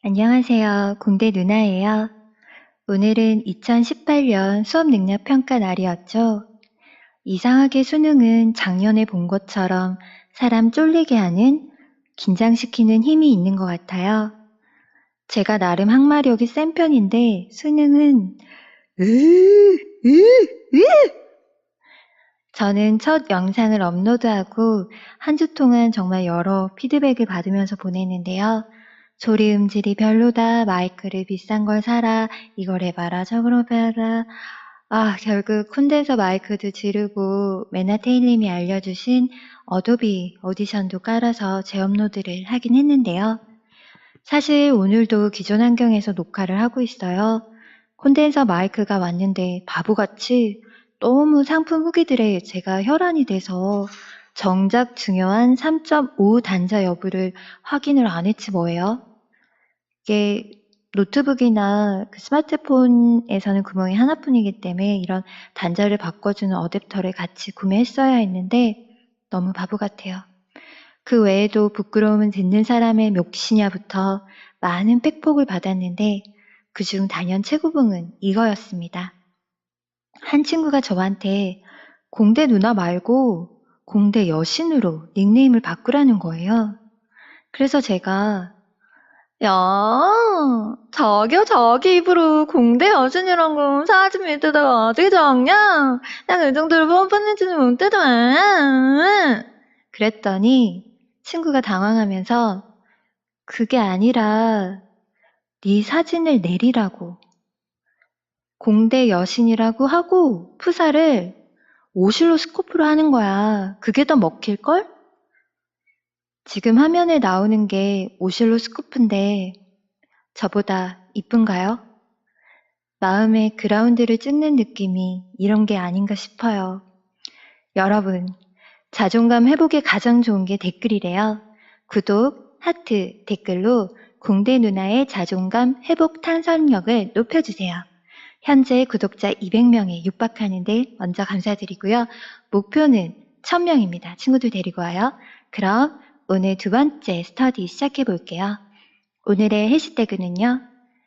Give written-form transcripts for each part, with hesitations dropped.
안녕하세요. 공대 누나예요. 오늘은 2018년 수업 능력 평가 날이었죠. 이상하게 수능은 작년에 본 것처럼 사람 쫄리게 하는, 긴장시키는 힘이 있는 것 같아요. 제가 나름 항마력이 센 편인데 수능은 저는 첫 영상을 업로드하고 한 주 동안 정말 여러 피드백을 받으면서 보냈는데요. 소리 음질이 별로다, 마이크를 비싼 걸 사라, 이걸 해봐라, 저걸 해봐라. 결국 콘덴서 마이크도 지르고 메나테일님이 알려주신 어도비 오디션도 깔아서 재업로드를 하긴 했는데요. 사실 오늘도 기존 환경에서 녹화를 하고 있어요. 콘덴서 마이크가 왔는데 바보같이 너무 상품 후기들에 제가 혈안이 돼서 정작 중요한 3.5 단자 여부를 확인을 안 했지 뭐예요. 이게 노트북이나 스마트폰에서는 구멍이 하나뿐이기 때문에 이런 단자를 바꿔주는 어댑터를 같이 구매했어야 했는데 너무 바보 같아요. 그 외에도 부끄러움은 듣는 사람의 몫이냐부터 많은 팩폭을 받았는데 그중 단연 최고봉은 이거였습니다. 한 친구가 저한테 공대 누나 말고 공대 여신으로 닉네임을 바꾸라는 거예요. 그래서 제가 야, 자기 입으로 공대 여신이란 거 사진 밑에다가 어떻게 적냐? 난 그 정도로 뻔뻔해지는 못해도 그랬더니 친구가 당황하면서 그게 아니라 네 사진을 내리라고. 공대 여신이라고 하고 푸사를 오실로스코프로 하는 거야. 그게 더 먹힐걸? 지금 화면에 나오는 게 오실로스코프인데 저보다 이쁜가요? 마음의 그라운드를 찍는 느낌이 이런 게 아닌가 싶어요. 여러분, 자존감 회복에 가장 좋은 게 댓글이래요. 구독, 하트, 댓글로 공대 누나의 자존감 회복 탄성력을 높여주세요. 현재 구독자 200명에 육박하는데 먼저 감사드리고요. 목표는 1000명입니다. 친구들 데리고 와요. 그럼 오늘 두 번째 스터디 시작해 볼게요. 오늘의 해시태그는요.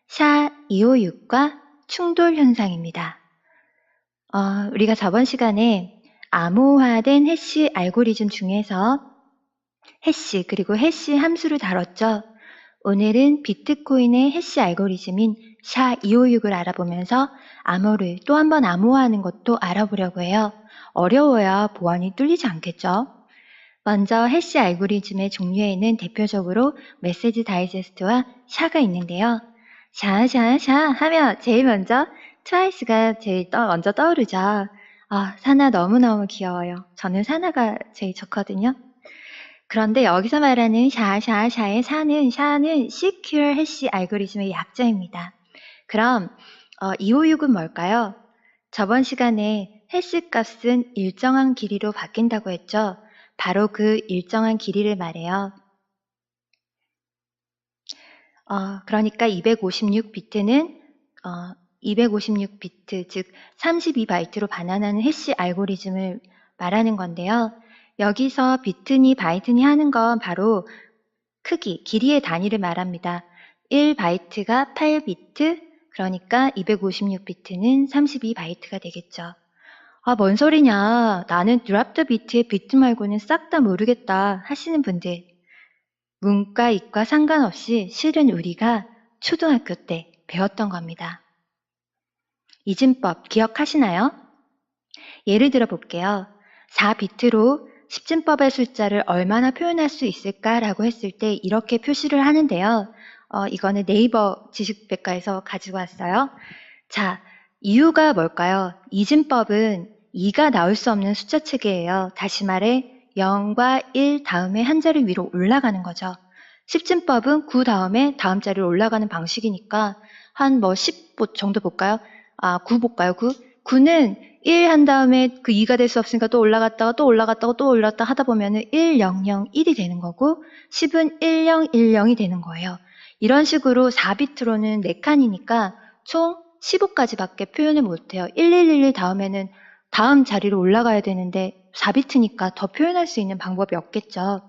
샤256과 충돌 현상입니다. 우리가 저번 시간에 암호화된 해시 알고리즘 중에서 해시 그리고 해시 함수를 다뤘죠. 오늘은 비트코인의 해시 알고리즘인 샤256을 알아보면서 암호를 또 한 번 암호화하는 것도 알아보려고 해요. 어려워야 보안이 뚫리지 않겠죠. 먼저 해시 알고리즘의 종류에는 대표적으로 메시지 다이제스트와 샤가 있는데요. 샤 하면 제일 먼저 트와이스가 제일 먼저 떠오르죠. 사나 너무너무 귀여워요. 저는 사나가 제일 좋거든요. 그런데 여기서 말하는 샤의 샤는 Secure 해시 알고리즘의 약자입니다. 그럼 256은 뭘까요? 저번 시간에 해시 값은 일정한 길이로 바뀐다고 했죠. 바로 그 일정한 길이를 말해요. 그러니까 256비트는 256비트, 즉 32바이트로 반환하는 해시 알고리즘을 말하는 건데요. 여기서 비트니 바이트니 하는 건 바로 크기, 길이의 단위를 말합니다. 1바이트가 8비트, 그러니까 256비트는 32바이트가 되겠죠. 뭔 소리냐. 나는 드랍 더 비트의 비트 말고는 싹 다 모르겠다 하시는 분들. 문과, 이과 상관없이 실은 우리가 초등학교 때 배웠던 겁니다. 이진법 기억하시나요? 예를 들어 볼게요. 4비트로 10진법의 숫자를 얼마나 표현할 수 있을까라고 했을 때 이렇게 표시를 하는데요. 이거는 네이버 지식백과에서 가지고 왔어요. 자, 이유가 뭘까요? 이진법은 2가 나올 수 없는 숫자 체계예요. 다시 말해 0과 1 다음에 한 자리 위로 올라가는 거죠. 10진법은 9 다음에 다음 자리로 올라가는 방식이니까 한 10 정도 볼까요? 9 볼까요? 9? 9는 1 한 다음에 그 2가 될 수 없으니까 또 올라갔다가 또 올라갔다가 또 올라갔다 하다 보면은 1, 0, 0, 1이 되는 거고 10은 1, 0, 1, 0이 되는 거예요. 이런 식으로 4비트로는 4칸이니까 총 15까지밖에 표현을 못해요. 1111 다음에는 다음 자리로 올라가야 되는데 4비트니까 더 표현할 수 있는 방법이 없겠죠.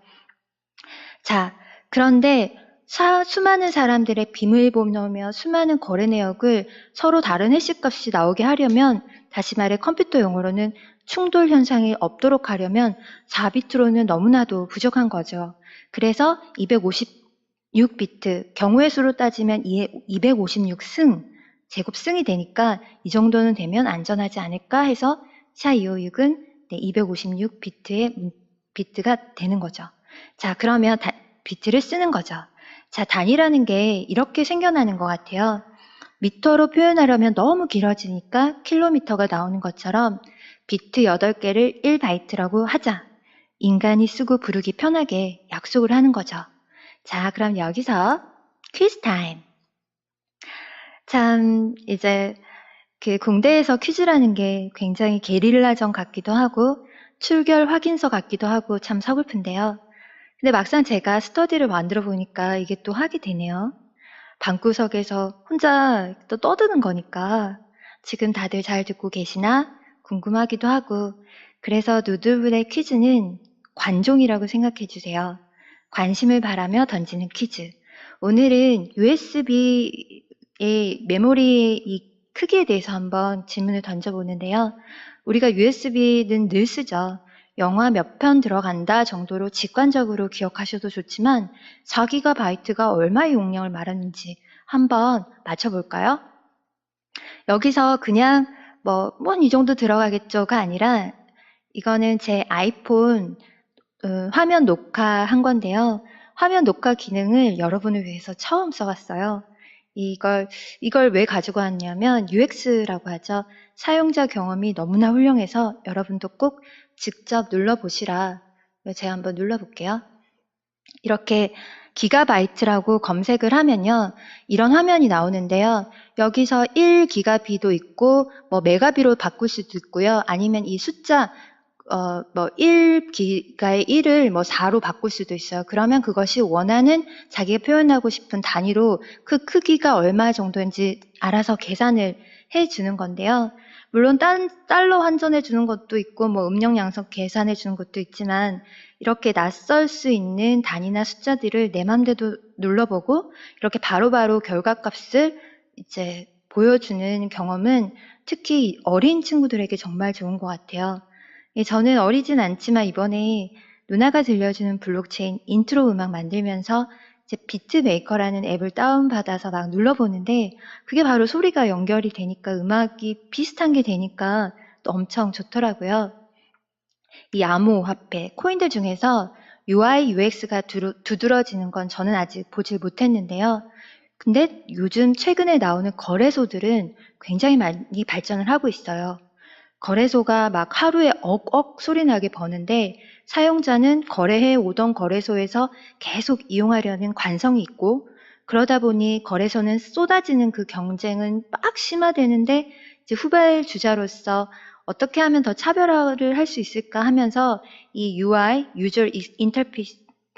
자, 그런데 수많은 사람들의 비밀번호며 수많은 거래 내역을 서로 다른 해시값이 나오게 하려면, 다시 말해 컴퓨터 용어로는 충돌 현상이 없도록 하려면 4비트로는 너무나도 부족한 거죠. 그래서 256비트, 경우의 수로 따지면 256승, 제곱승이 되니까 이 정도는 되면 안전하지 않을까 해서 샤256은 256비트의 비트가 되는 거죠. 자, 그러면 비트를 쓰는 거죠. 자, 단위라는 게 이렇게 생겨나는 것 같아요. 미터로 표현하려면 너무 길어지니까 킬로미터가 나오는 것처럼 비트 8개를 1바이트라고 하자. 인간이 쓰고 부르기 편하게 약속을 하는 거죠. 자, 그럼 여기서 퀴즈 타임. 참, 이제 그 공대에서 퀴즈라는 게 굉장히 게릴라전 같기도 하고 출결 확인서 같기도 하고 참 서글픈데요. 근데 막상 제가 스터디를 만들어 보니까 이게 또 하게 되네요. 방구석에서 혼자 또 떠드는 거니까 지금 다들 잘 듣고 계시나 궁금하기도 하고, 그래서 누드블의 퀴즈는 관종이라고 생각해 주세요. 관심을 바라며 던지는 퀴즈. 오늘은 USB의 메모리 이 크기에 대해서 한번 질문을 던져보는데요. 우리가 USB는 늘 쓰죠. 영화 몇 편 들어간다 정도로 직관적으로 기억하셔도 좋지만 4기가바이트가 얼마의 용량을 말하는지 한번 맞춰볼까요? 여기서 그냥 이 정도 들어가겠죠가 아니라, 이거는 제 아이폰 화면 녹화한 건데요. 화면 녹화 기능을 여러분을 위해서 처음 써봤어요. 이걸 왜 가지고 왔냐면 UX라고 하죠. 사용자 경험이 너무나 훌륭해서 여러분도 꼭 직접 눌러보시라. 제가 한번 눌러볼게요. 이렇게 기가바이트라고 검색을 하면요, 이런 화면이 나오는데요. 여기서 1기가비도 있고 메가비로 바꿀 수도 있고요. 아니면 이 숫자 1기가의 1을 4로 바꿀 수도 있어요. 그러면 그것이 원하는 자기가 표현하고 싶은 단위로 그 크기가 얼마 정도인지 알아서 계산을 해주는 건데요. 물론 달러 환전해 주는 것도 있고 음령 양성 계산해 주는 것도 있지만, 이렇게 낯설 수 있는 단위나 숫자들을 내 맘대로 눌러보고 이렇게 바로바로 결과값을 이제 보여주는 경험은 특히 어린 친구들에게 정말 좋은 것 같아요. 저는 어리진 않지만 이번에 누나가 들려주는 블록체인 인트로 음악 만들면서 이제 비트메이커라는 앱을 다운받아서 막 눌러보는데, 그게 바로 소리가 연결이 되니까 음악이 비슷한 게 되니까 또 엄청 좋더라고요. 이 암호화폐, 코인들 중에서 UI, UX가 두드러지는 건 저는 아직 보질 못했는데요. 근데 요즘 최근에 나오는 거래소들은 굉장히 많이 발전을 하고 있어요. 거래소가 막 하루에 억억 소리 나게 버는데, 사용자는 거래해 오던 거래소에서 계속 이용하려는 관성이 있고, 그러다 보니 거래소는 쏟아지는 그 경쟁은 빡 심화되는데, 이제 후발주자로서 어떻게 하면 더 차별화를 할 수 있을까 하면서 이 UI, User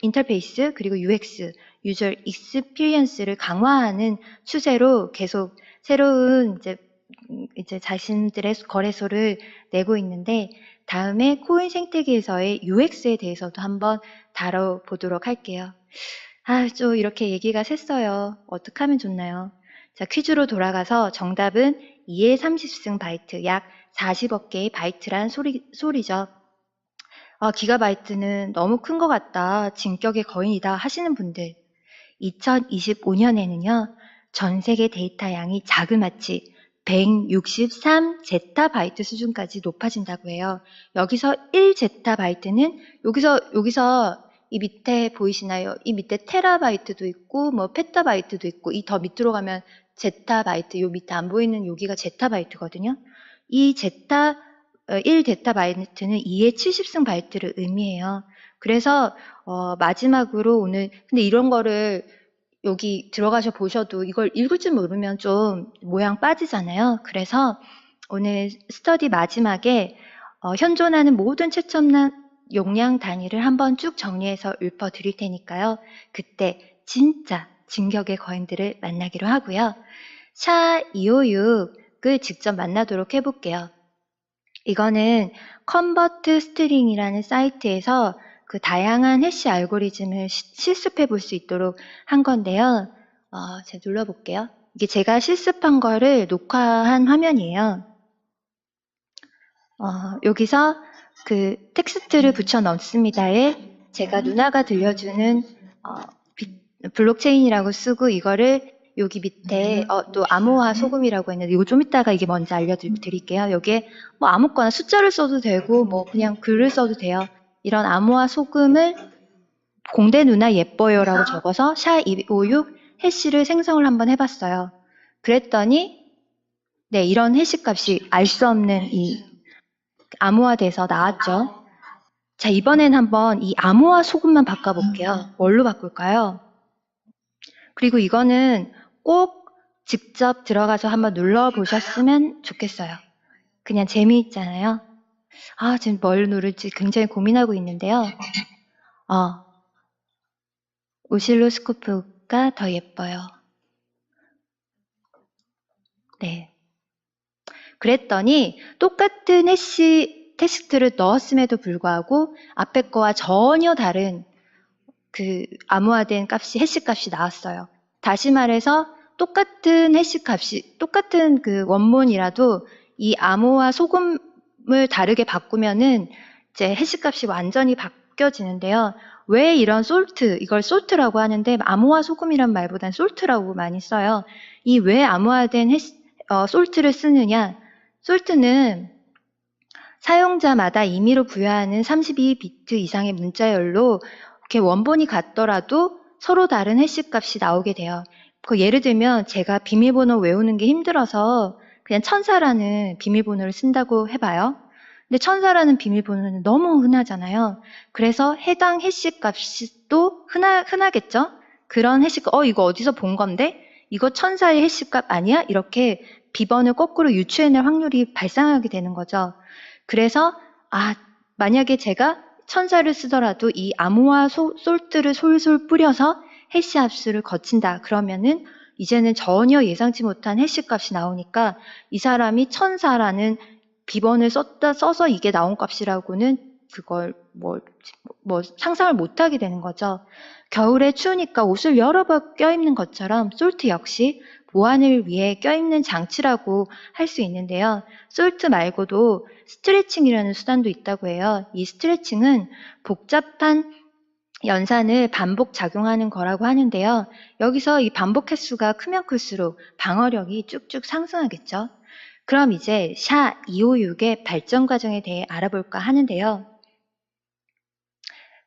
인터페이스, 그리고 UX, User Experience를 강화하는 추세로 계속 새로운 이제 자신들의 거래소를 내고 있는데, 다음에 코인 생태계에서의 UX에 대해서도 한번 다뤄보도록 할게요. 좀 이렇게 얘기가 샜어요. 어떻게 하면 좋나요? 자, 퀴즈로 돌아가서 정답은 2의 30승 바이트, 약 40억 개의 바이트란 소리죠. 기가바이트는 너무 큰 것 같다, 진격의 거인이다 하시는 분들, 2025년에는요, 전 세계 데이터 양이 자그마치 163 제타바이트 수준까지 높아진다고 해요. 여기서 1 제타바이트는 여기서 이 밑에 보이시나요? 이 밑에 테라바이트도 있고 페타바이트도 있고, 이 더 밑으로 가면 제타바이트, 요 밑에 안 보이는 여기가 제타바이트거든요. 이 1 제타바이트는 2의 70승 바이트를 의미해요. 그래서 마지막으로 오늘, 근데 이런 거를 여기 들어가셔 보셔도 이걸 읽을 줄 모르면 좀 모양 빠지잖아요. 그래서 오늘 스터디 마지막에 현존하는 모든 최첨단 용량 단위를 한번 쭉 정리해서 읊어 드릴 테니까요. 그때 진짜 진격의 거인들을 만나기로 하고요. 샤256을 직접 만나도록 해볼게요. 이거는 컨버트 스트링이라는 사이트에서 그 다양한 해시 알고리즘을 실습해 볼 수 있도록 한 건데요. 제가 눌러볼게요. 이게 제가 실습한 거를 녹화한 화면이에요. 여기서 그 텍스트를 붙여 넣습니다에 제가 누나가 들려주는 블록체인이라고 쓰고 이거를 여기 밑에 또 암호화 소금이라고 했는데 이거 좀 이따가 이게 뭔지 알려드릴게요. 여기에 뭐 아무거나 숫자를 써도 되고 뭐 그냥 글을 써도 돼요. 이런 암호화 소금을 공대 누나 예뻐요라고 적어서 샤256 해시를 생성을 한번 해봤어요. 그랬더니 네, 이런 해시 값이 알 수 없는 이 암호화돼서 나왔죠. 자, 이번엔 한번 이 암호화 소금만 바꿔볼게요. 뭘로 바꿀까요? 그리고 이거는 꼭 직접 들어가서 한번 눌러보셨으면 좋겠어요. 그냥 재미있잖아요. 지금 뭘 누를지 굉장히 고민하고 있는데요. 오실로스코프가 더 예뻐요. 네. 그랬더니 똑같은 해시 텍스트를 넣었음에도 불구하고 앞에 거와 전혀 다른 그 암호화된 값이 해시 값이 나왔어요. 다시 말해서 똑같은 해시 값이 똑같은 그 원문이라도 이 암호화 소금을 다르게 바꾸면은 이제 해시 값이 완전히 바뀌어지는데요. 왜 이런 이걸 솔트라고 하는데 암호화 소금이란 말보단 솔트라고 많이 써요. 이 왜 암호화된 솔트를 쓰느냐? 솔트는 사용자마다 임의로 부여하는 32비트 이상의 문자열로 이렇게 원본이 같더라도 서로 다른 해시 값이 나오게 돼요. 예를 들면 제가 비밀번호 외우는 게 힘들어서 그냥 천사라는 비밀번호를 쓴다고 해봐요. 근데 천사라는 비밀번호는 너무 흔하잖아요. 그래서 해당 해시 값이 또 흔하겠죠? 그런 해시 값, 이거 어디서 본 건데? 이거 천사의 해시 값 아니야? 이렇게 비번을 거꾸로 유추해낼 확률이 발생하게 되는 거죠. 그래서 만약에 제가 천사를 쓰더라도 이 암호화 솔트를 솔솔 뿌려서 해시 합수를 거친다. 그러면은 이제는 전혀 예상치 못한 해시 값이 나오니까 이 사람이 천사라는 비번을 써서 이게 나온 값이라고는 그걸 뭐 상상을 못하게 되는 거죠. 겨울에 추우니까 옷을 여러 벌 껴입는 것처럼 솔트 역시 보안을 위해 껴입는 장치라고 할 수 있는데요. 솔트 말고도 스트레칭이라는 수단도 있다고 해요. 이 스트레칭은 복잡한 연산을 반복 작용하는 거라고 하는데요. 여기서 이 반복 횟수가 크면 클수록 방어력이 쭉쭉 상승하겠죠. 그럼 이제 샤256의 발전 과정에 대해 알아볼까 하는데요.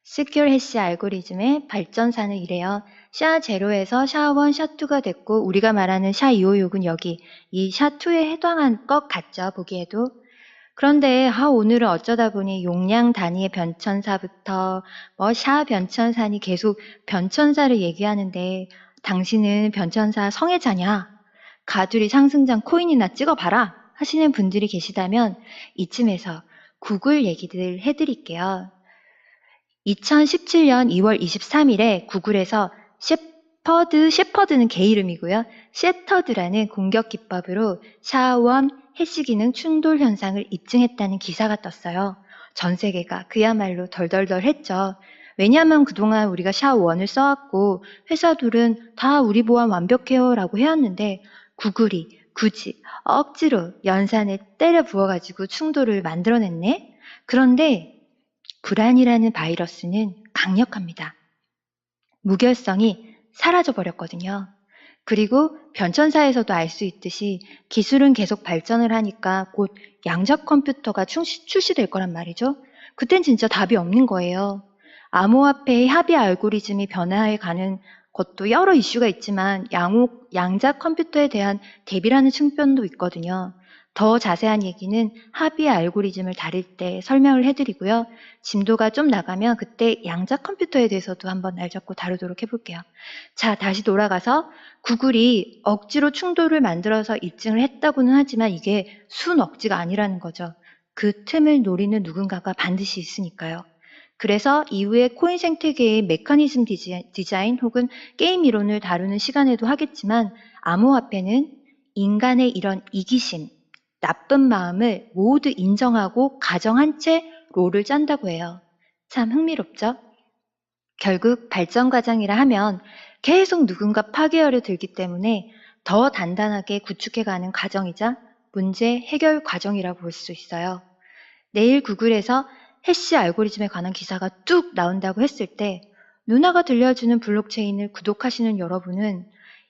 Secure Hash 알고리즘의 발전사는 이래요. 샤0에서 샤1, 샤2가 됐고 우리가 말하는 샤256은 여기 이 샤2에 해당한 것 같죠, 보기에도. 그런데 오늘은 어쩌다 보니 용량 단위의 변천사부터 샤 변천사니 계속 변천사를 얘기하는데 당신은 변천사 성애자냐? 가두리 상승장 코인이나 찍어봐라 하시는 분들이 계시다면 이쯤에서 구글 얘기들 해드릴게요. 2017년 2월 23일에 구글에서 셰퍼드는 개 이름이고요. 셰터드라는 공격 기법으로 샤1 해시 기능 충돌 현상을 입증했다는 기사가 떴어요. 전 세계가 그야말로 덜덜덜 했죠. 왜냐하면 그동안 우리가 샤1을 써왔고 회사들은 다 우리 보안 완벽해요 라고 해왔는데 구글이 굳이 억지로 연산을 때려 부어가지고 충돌을 만들어냈네. 그런데 불안이라는 바이러스는 강력합니다. 무결성이 사라져버렸거든요. 그리고 변천사에서도 알 수 있듯이 기술은 계속 발전을 하니까 곧 양자 컴퓨터가 출시될 거란 말이죠. 그땐 진짜 답이 없는 거예요. 암호화폐의 합의 알고리즘이 변화해 가는 것도 여러 이슈가 있지만 양자 컴퓨터에 대한 대비라는 측면도 있거든요. 더 자세한 얘기는 합의 알고리즘을 다룰 때 설명을 해드리고요. 진도가 좀 나가면 그때 양자 컴퓨터에 대해서도 한번 날 잡고 다루도록 해볼게요. 자, 다시 돌아가서 구글이 억지로 충돌을 만들어서 입증을 했다고는 하지만 이게 순억지가 아니라는 거죠. 그 틈을 노리는 누군가가 반드시 있으니까요. 그래서 이후에 코인 생태계의 메커니즘 디자인 혹은 게임 이론을 다루는 시간에도 하겠지만 암호화폐는 인간의 이런 이기심, 나쁜 마음을 모두 인정하고 가정한 채 롤을 짠다고 해요. 참 흥미롭죠? 결국 발전 과정이라 하면 계속 누군가 파괴하려 들기 때문에 더 단단하게 구축해가는 과정이자 문제 해결 과정이라고 볼 수 있어요. 내일 구글에서 해시 알고리즘에 관한 기사가 뚝 나온다고 했을 때 누나가 들려주는 블록체인을 구독하시는 여러분은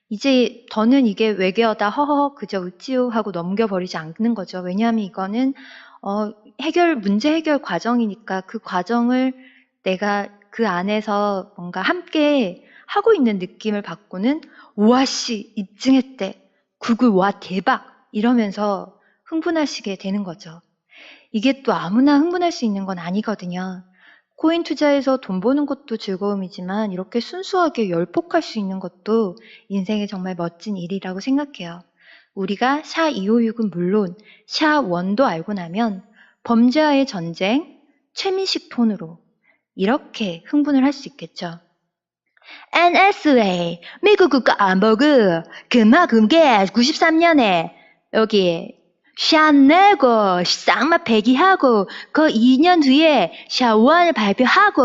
이제 더는 이게 외계어다 허허허 그저 웃지요 하고 넘겨버리지 않는 거죠. 왜냐하면 이거는 문제 해결 과정이니까 그 과정을 내가 그 안에서 뭔가 함께 하고 있는 느낌을 받고는 우와씨 입증했대. 구글 와 대박 이러면서 흥분하시게 되는 거죠. 이게 또 아무나 흥분할 수 있는 건 아니거든요. 코인 투자해서 돈 버는 것도 즐거움이지만 이렇게 순수하게 열폭할 수 있는 것도 인생의 정말 멋진 일이라고 생각해요. 우리가 샤256은 물론 샤1도 알고 나면 범죄와의 전쟁, 최민식 톤으로 이렇게 흥분을 할 수 있겠죠. NSA, 미국 국가 안보국, 금화금계 93년에 여기 샤내고 쌍마 폐기하고 그 2년 뒤에 샤원을 발표하고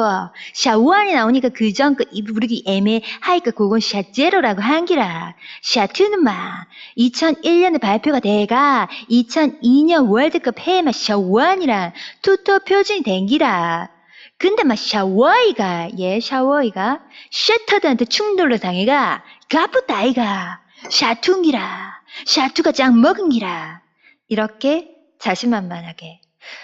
샤원이 나오니까 그전 그 부르기 애매하니까 그건 샤제로라고 한기라. 샤투는 마 2001년에 발표가 돼가 2002년 월드컵 해마 샤원이랑 투토 표준이 된기라. 근데 막 샤워이가 셔터드한테 충돌로 당해가 가쁘다 아이가 샤퉁이라 샤투가 짱 먹은기라 이렇게 자신만만하게.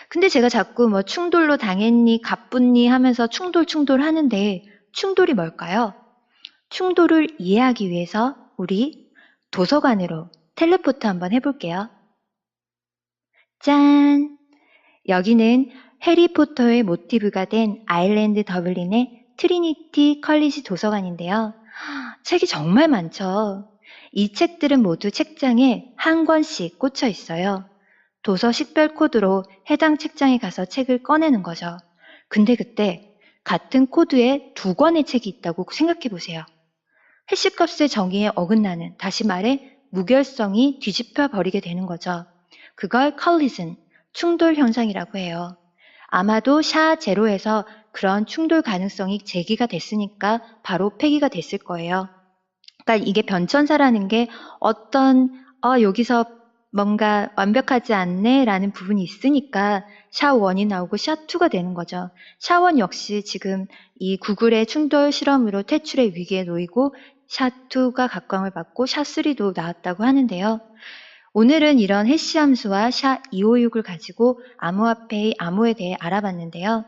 근데 제가 자꾸 뭐 충돌로 당했니 가뿐니 하면서 충돌 하는데 충돌이 뭘까요? 충돌을 이해하기 위해서 우리 도서관으로 텔레포트 한번 해볼게요. 짠! 여기는 해리포터의 모티브가 된 아일랜드 더블린의 트리니티 컬리지 도서관인데요. 책이 정말 많죠. 이 책들은 모두 책장에 한 권씩 꽂혀 있어요. 도서 식별 코드로 해당 책장에 가서 책을 꺼내는 거죠. 근데 그때 같은 코드에 두 권의 책이 있다고 생각해 보세요. 해시값의 정의에 어긋나는, 다시 말해 무결성이 뒤집혀 버리게 되는 거죠. 그걸 collision, 충돌 현상이라고 해요. 아마도 샤0에서 그런 충돌 가능성이 제기가 됐으니까 바로 폐기가 됐을 거예요. 그러니까 이게 변천사라는 게 어떤 여기서 뭔가 완벽하지 않네 라는 부분이 있으니까 샤1이 나오고 샤2가 되는 거죠. 샤1 역시 지금 이 구글의 충돌 실험으로 퇴출의 위기에 놓이고 샤2가 각광을 받고 샤3도 나왔다고 하는데요. 오늘은 이런 해시 함수와 샤256을 가지고 암호화폐의 암호에 대해 알아봤는데요.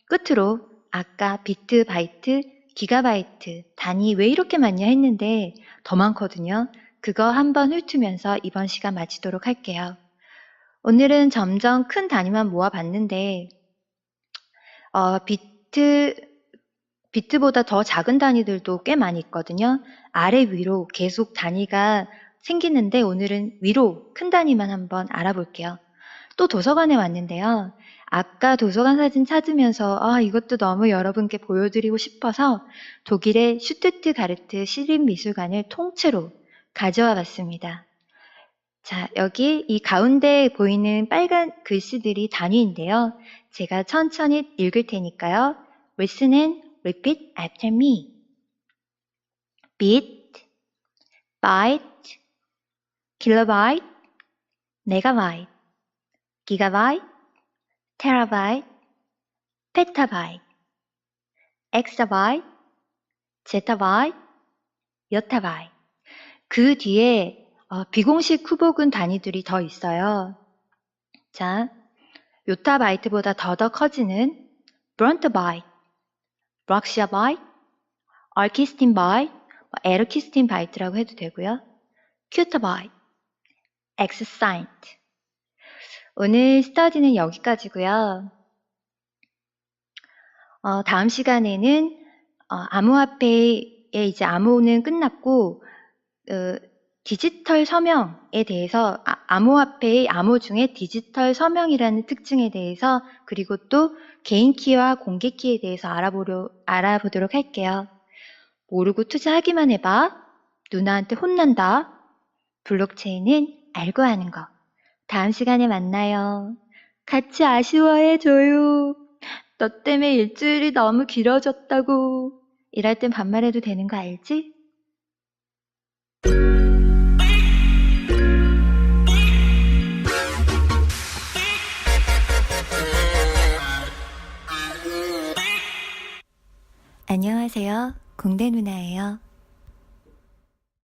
끝으로 아까 비트, 바이트, 기가바이트, 단위 왜 이렇게 많냐 했는데 더 많거든요. 그거 한번 훑으면서 이번 시간 마치도록 할게요. 오늘은 점점 큰 단위만 모아봤는데 비트보다 더 작은 단위들도 꽤 많이 있거든요. 아래 위로 계속 단위가 생기는데 오늘은 위로 큰 단위만 한번 알아볼게요. 또 도서관에 왔는데요. 아까 도서관 사진 찾으면서 이것도 너무 여러분께 보여드리고 싶어서 독일의 슈투트가르트 시립미술관을 통째로 가져와 봤습니다. 자, 여기 이 가운데 보이는 빨간 글씨들이 단위인데요. 제가 천천히 읽을 테니까요. Listen and repeat after me. bit, byte, kilobyte, megabyte, gigabyte, terabyte, petabyte, exabyte, zettabyte, yottabyte. 그 뒤에 비공식 후보군 단위들이 더 있어요. 자, 요타바이트보다 더 커지는 브론트바이트, 럭시아바이트, 알키스틴바이트, 에르키스틴바이트라고 해도 되고요. 큐터바이트, 엑스사인트. 오늘 스터디는 여기까지고요. 다음 시간에는 암호화폐의 이제 암호는 끝났고 디지털 서명에 대해서 암호화폐의 암호 중에 디지털 서명이라는 특징에 대해서 그리고 또 개인키와 공개키에 대해서 알아보도록 할게요. 모르고 투자하기만 해봐. 누나한테 혼난다. 블록체인은 알고 하는 거. 다음 시간에 만나요. 같이 아쉬워해줘요. 너 때문에 일주일이 너무 길어졌다고. 이럴 땐 반말해도 되는 거 알지? 안녕하세요. 공대 누나예요.